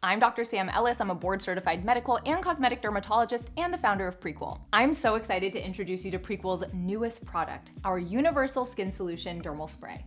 I'm Dr. Sam Ellis. I'm a board-certified medical and cosmetic dermatologist and the founder of Prequel. I'm so excited to introduce you to Prequel's newest product, our Universal Skin Solution Dermal Spray.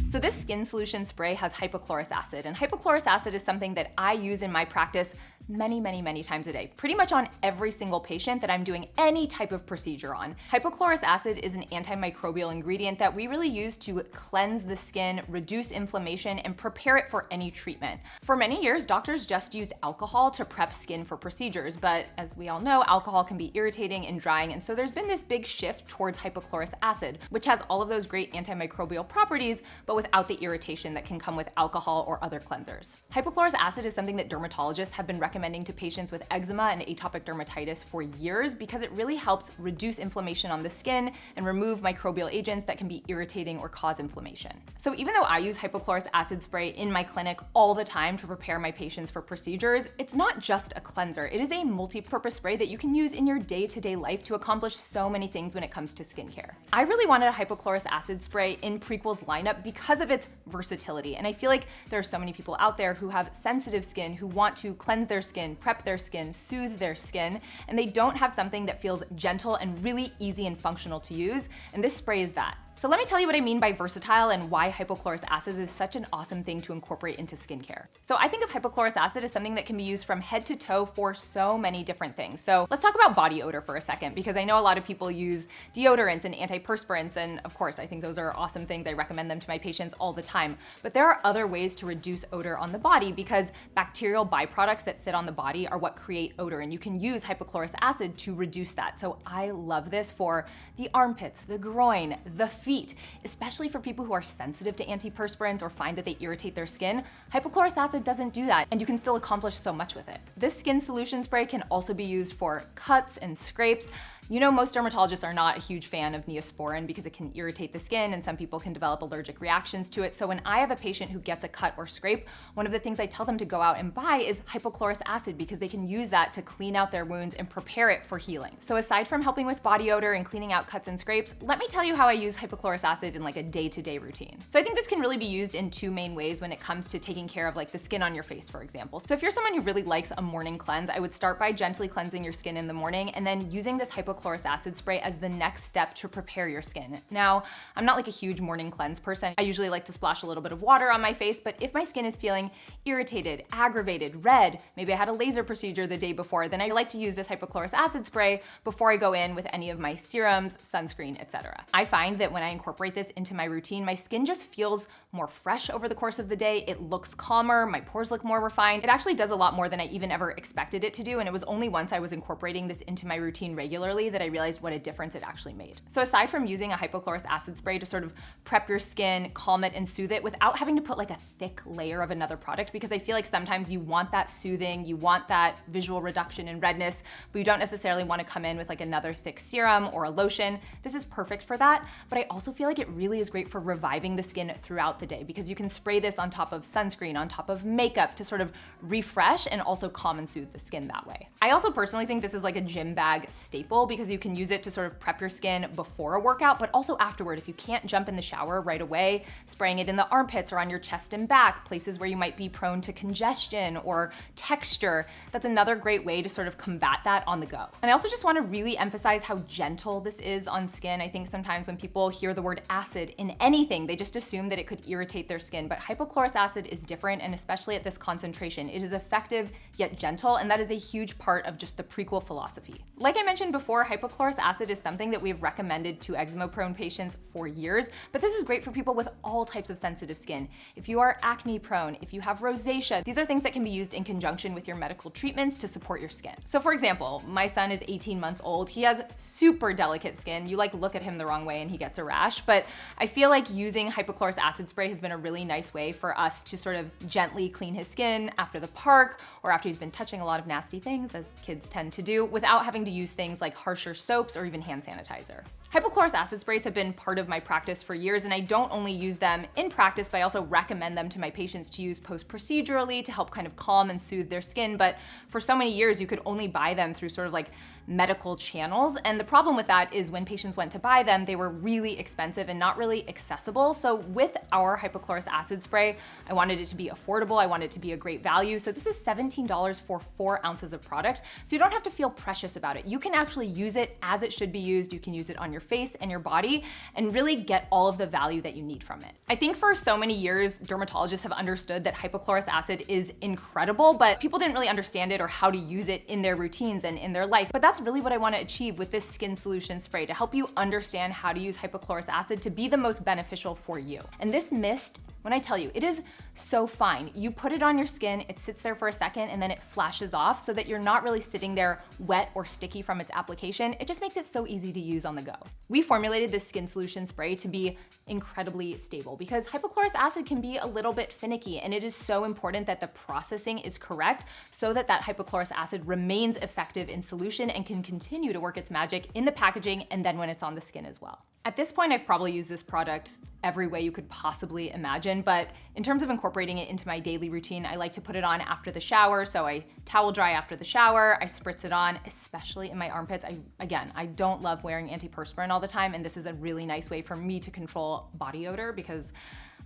So this skin solution spray has hypochlorous acid, and hypochlorous acid is something that I use in my practice many times a day, pretty much on every single patient that I'm doing any type of procedure on. Hypochlorous acid is an antimicrobial ingredient that we really use to cleanse the skin, reduce inflammation, and prepare it for any treatment. For many years, doctors just used alcohol to prep skin for procedures, but as we all know, alcohol can be irritating and drying, and so there's been this big shift towards hypochlorous acid, which has all of those great antimicrobial properties, but without the irritation that can come with alcohol or other cleansers. Hypochlorous acid is something that dermatologists have been recommending to patients with eczema and atopic dermatitis for years because it really helps reduce inflammation on the skin and remove microbial agents that can be irritating or cause inflammation. So even though I use hypochlorous acid spray in my clinic all the time to prepare my patients for procedures, it's not just a cleanser. It is a multi-purpose spray that you can use in your day-to-day life to accomplish so many things when it comes to skincare. I really wanted a hypochlorous acid spray in Prequel's lineup because of its versatility, and I feel like there are so many people out there who have sensitive skin who want to cleanse their skin, prep their skin, soothe their skin, and they don't have something that feels gentle and really easy and functional to use, and this spray is that. So let me tell you what I mean by versatile and why hypochlorous acid is such an awesome thing to incorporate into skincare. So I think of hypochlorous acid as something that can be used from head to toe for so many different things. So let's talk about body odor for a second, because I know a lot of people use deodorants and antiperspirants, and of course, I think those are awesome things. I recommend them to my patients all the time. But there are other ways to reduce odor on the body because bacterial byproducts that sit on the body are what create odor, and you can use hypochlorous acid to reduce that. So I love this for the armpits, the groin, the feet, especially for people who are sensitive to antiperspirants or find that they irritate their skin. Hypochlorous acid doesn't do that, and you can still accomplish so much with it. This skin solution spray can also be used for cuts and scrapes. You know, most dermatologists are not a huge fan of Neosporin because it can irritate the skin and some people can develop allergic reactions to it. So when I have a patient who gets a cut or scrape, one of the things I tell them to go out and buy is hypochlorous acid because they can use that to clean out their wounds and prepare it for healing. So aside from helping with body odor and cleaning out cuts and scrapes, let me tell you how I use hypochlorous acid in like a day-to-day routine. So I think this can really be used in two main ways when it comes to taking care of like the skin on your face, for example. So if you're someone who really likes a morning cleanse, I would start by gently cleansing your skin in the morning and then using this hypochlorous acid spray as the next step to prepare your skin. Now, I'm not like a huge morning cleanse person. I usually like to splash a little bit of water on my face, but if my skin is feeling irritated, aggravated, red, maybe I had a laser procedure the day before, then I like to use this hypochlorous acid spray before I go in with any of my serums, sunscreen, etc. I find that when I incorporate this into my routine, my skin just feels more fresh over the course of the day. It looks calmer, my pores look more refined. It actually does a lot more than I even ever expected it to do, and it was only once I was incorporating this into my routine regularly that I realized what a difference it actually made. So aside from using a hypochlorous acid spray to sort of prep your skin, calm it, and soothe it without having to put like a thick layer of another product, because I feel like sometimes you want that soothing, you want that visual reduction in redness, but you don't necessarily want to come in with like another thick serum or a lotion. This is perfect for that, but I also feel like it really is great for reviving the skin throughout the day because you can spray this on top of sunscreen, on top of makeup to sort of refresh and also calm and soothe the skin that way. I also personally think this is like a gym bag staple because you can use it to sort of prep your skin before a workout, but also afterward. If you can't jump in the shower right away, spraying it in the armpits or on your chest and back, places where you might be prone to congestion or texture, that's another great way to sort of combat that on the go. And I also just want to really emphasize how gentle this is on skin. I think sometimes when people hear the word acid in anything, they just assume that it could irritate their skin, but hypochlorous acid is different, and especially at this concentration, it is effective yet gentle, and that is a huge part of just the Prequel philosophy. Like I mentioned before, hypochlorous acid is something that we've recommended to eczema-prone patients for years, but this is great for people with all types of sensitive skin. If you are acne-prone, if you have rosacea, these are things that can be used in conjunction with your medical treatments to support your skin. So for example, my son is 18 months old. He has super delicate skin. You like look at him the wrong way and he gets a rash, but I feel like using hypochlorous acid spray has been a really nice way for us to sort of gently clean his skin after the park or after he's been touching a lot of nasty things, as kids tend to do, without having to use things like harsh harsher soaps, or even hand sanitizer. Hypochlorous acid sprays have been part of my practice for years, and I don't only use them in practice, but I also recommend them to my patients to use post-procedurally to help kind of calm and soothe their skin. But for so many years, you could only buy them through sort of like medical channels. And the problem with that is when patients went to buy them, they were really expensive and not really accessible. So with our hypochlorous acid spray, I wanted it to be affordable. I wanted it to be a great value. So this is $17 for 4 ounces of product. So you don't have to feel precious about it. You can actually use it as it should be used. You can use it on your face and your body and really get all of the value that you need from it. I think for so many years, dermatologists have understood that hypochlorous acid is incredible, but people didn't really understand it or how to use it in their routines and in their life. But that's really what I want to achieve with this skin solution spray, to help you understand how to use hypochlorous acid to be the most beneficial for you. And this mist, when I tell you, it is so fine. You put it on your skin, it sits there for a second, and then it flashes off so that you're not really sitting there wet or sticky from its application. It just makes it so easy to use on the go. We formulated this skin solution spray to be incredibly stable because hypochlorous acid can be a little bit finicky, and it is so important that the processing is correct so that that hypochlorous acid remains effective in solution and can continue to work its magic in the packaging and then when it's on the skin as well. At this point, I've probably used this product every way you could possibly imagine, but in terms of incorporating it into my daily routine, I like to put it on after the shower. So I towel dry after the shower, I spritz it on, especially in my armpits. I don't love wearing antiperspirant all the time, and this is a really nice way for me to control body odor because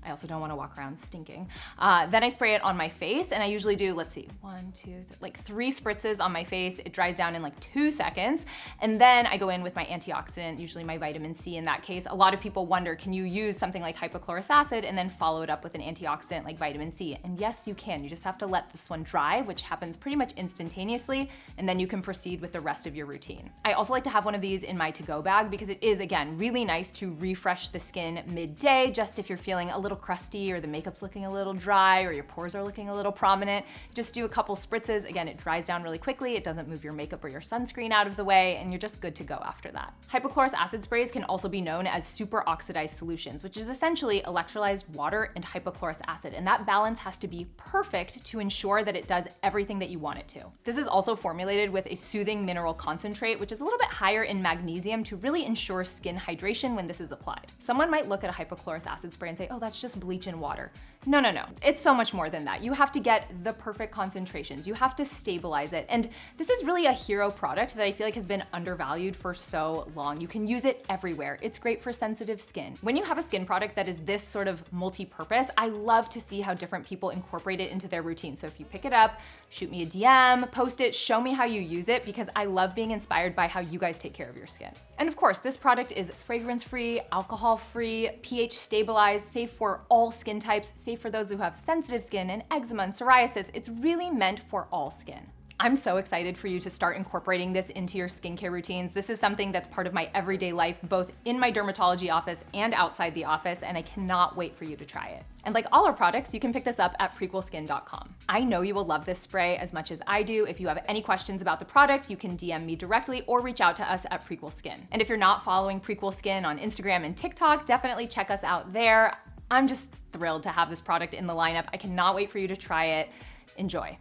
I also don't want to walk around stinking. Then I spray it on my face, and I usually do, let's see, 1, 2, like 3 spritzes on my face. It dries down in like 2 seconds. And then I go in with my antioxidant, usually my vitamin C in that case. A lot of people wonder, can you use something like hypochlorous acid and then follow it up with an antioxidant like vitamin C? And yes, you can. You just have to let this one dry, which happens pretty much instantaneously, and then you can proceed with the rest of your routine. I also like to have one of these in my to-go bag because it is, again, really nice to refresh the skin midday, just if you're feeling a little crusty or the makeup's looking a little dry or your pores are looking a little prominent. Just do a couple spritzes. Again, it dries down really quickly. It doesn't move your makeup or your sunscreen out of the way, and you're just good to go after that. Hypochlorous acid sprays can also be known as superoxidized solutions, which is essentially electrolyzed water and hypochlorous acid, and that balance has to be perfect to ensure that it does everything that you want it to. This is also formulated with a soothing mineral concentrate, which is a little bit higher in magnesium to really ensure skin hydration when this is applied. Someone might look at a hypochlorous acid spray and say, oh, that's just bleach and water. No. It's so much more than that. You have to get the perfect concentrations. You have to stabilize it. And this is really a hero product that I feel like has been undervalued for so long. You can use it everywhere. It's great for sensitive skin. When you have a skin product that is this sort of multi-purpose, I love to see how different people incorporate it into their routine. So if you pick it up, shoot me a DM, post it, show me how you use it, because I love being inspired by how you guys take care of your skin. And of course, this product is fragrance-free, alcohol-free, pH stabilized, safe for all skin types, safe for those who have sensitive skin and eczema and psoriasis. It's really meant for all skin. I'm so excited for you to start incorporating this into your skincare routines. This is something that's part of my everyday life, both in my dermatology office and outside the office, and I cannot wait for you to try it. And like all our products, you can pick this up at prequelskin.com. I know you will love this spray as much as I do. If you have any questions about the product, you can DM me directly or reach out to us at Prequel Skin. And if you're not following Prequel Skin on Instagram and TikTok, definitely check us out there. I'm just thrilled to have this product in the lineup. I cannot wait for you to try it. Enjoy.